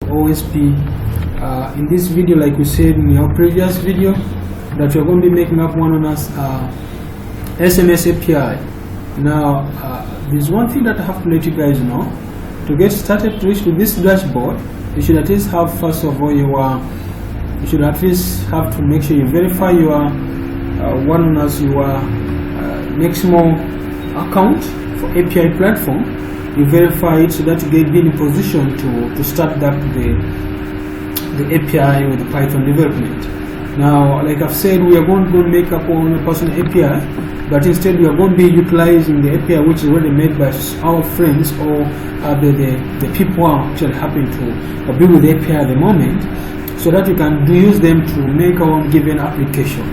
OSP. In this video, like we said in our previous video, that we're going to be making up one on us SMS API. Now there's one thing that I have to let you guys know. To get started to reach to this dashboard, you should at least have, first of all, you should at least have to make sure you verify your one on us your nexmo account for API platform. You verify it so that you get in position to start that the API with the Python development. Now, like I've said, we are going to make up on a personal API, but instead we are going to be utilizing the API which is already made by our friends or the people who are actually happen to be with the API at the moment, so that you can use them to make our own given application.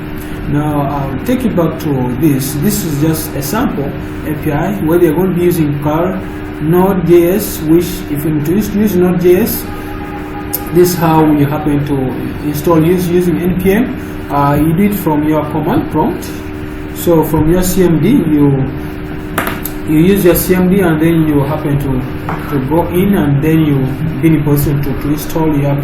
Now I'll take it back to this. This is just a sample API where they're going to be using car Node.js, which if you use Node.js, this is how you happen to install using npm. You do it from your command prompt. So from your CMD, you use your CMD, and then you happen to go in, and then you be in a position to install your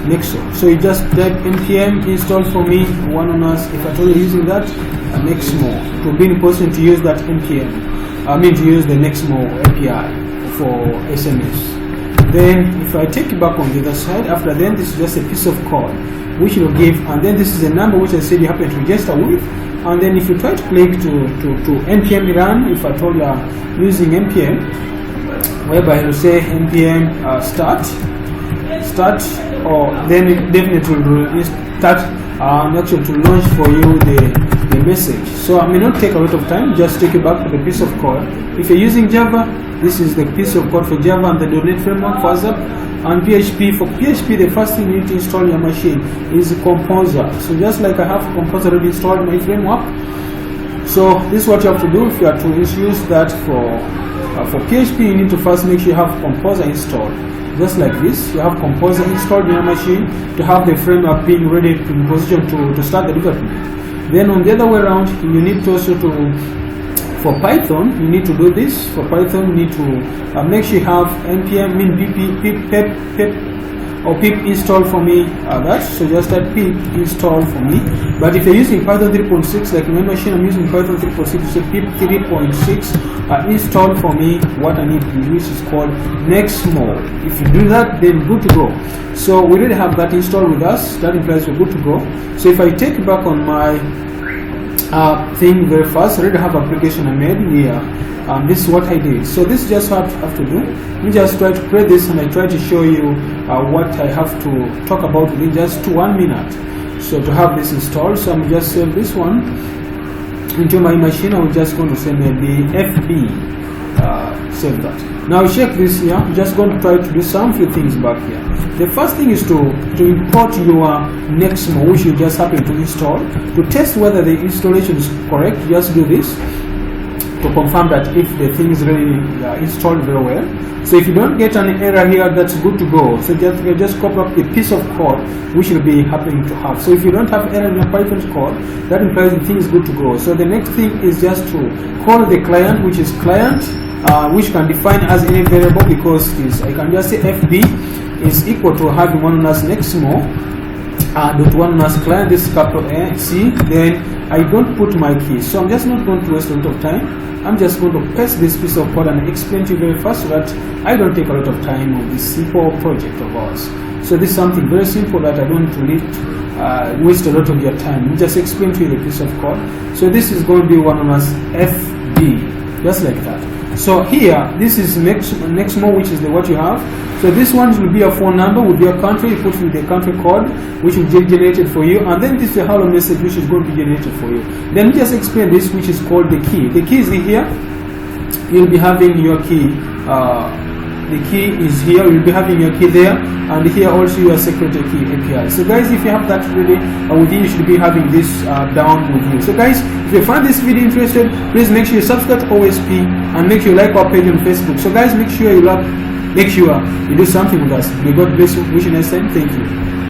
nexmo. So you just type npm install for me one on us. If I told you using that nexmo, to be in a position to use that npm, to use the nexmo API for SMS. Then if I take it back on the other side, after then this is just a piece of code which will give, and then this is a number which I said you happen to register with, and then if you try to click to npm run, if I told you are using npm, whereby you say npm start, or then it definitely will start actually to launch for you the message. So I may not take a lot of time, just take it back to the piece of code. If you're using Java, this is the piece of code for Java and the .NET framework for ASAP. And PHP, for PHP, the first thing you need to install on your machine is Composer. So just like I have Composer already installed in my framework, so this is what you have to do. If you are to use that for PHP, you need to first make sure you have Composer installed. Just like this, you have Composer installed in your machine to have the framework being ready in position to start the development. Then on the other way around, you need to also for Python, you need to do this. For Python, you need to make sure you have npm pip install for me. So just type pip install for me. But if you're using Python 3.6, like my machine, I'm using Python 3.6, so pip 3.6 install for me what I need to use is called nexmo. If you do that, then good to go. So we already have that installed with us. That implies we're good to go. So if I take it back on my thing very fast, I already have application I made here. This is what I did. So this is just what I have to do. Let me just try to create this, and I try to show you what I have to talk about within just 1 minute. So to have this installed, so I'm just save this one into my machine. I'm just going to say maybe FB, save that. Now check this here. I'm just going to try to do some few things back here. The first thing is to import your nexmo, which you just happen to install. To test whether the installation is correct, just do this to confirm that if the thing is really installed very well. So if you don't get an error here, that's good to go. So just copy up a piece of code which will be happening to have. So if you don't have error in your Python code, that implies the thing is good to go. So the next thing is just to call the client, which is client, which can define as any variable, because I can just say FB is equal to having one on us nexmo dot one on us client, this capital A C. Then I don't put my keys, so I'm just not going to waste a lot of time. I'm just going to paste this piece of code and explain to you very fast so that I don't take a lot of time on this simple project of ours. So this is something very simple that I don't need waste a lot of your time. We just explain to you the piece of code. So this is going to be one on us FB, just like that. So here, this is nexmo, which is what you have. So this one will be a phone number with your country. You put in the country code, which will be generated for you, and then this is a hello message, which is going to be generated for you. Then we just explain this, which is called the key. The key is here. You'll be having your key. The key is here. You'll be having your key there, and here also your security key API. So guys, if you have that ready with you, you should be having this down with you. So guys, if you find this video interested, please make sure you subscribe to OSP and make sure you like our page on Facebook. So guys, make sure you do something with us. May God bless you. Wish you a nice time. Thank you.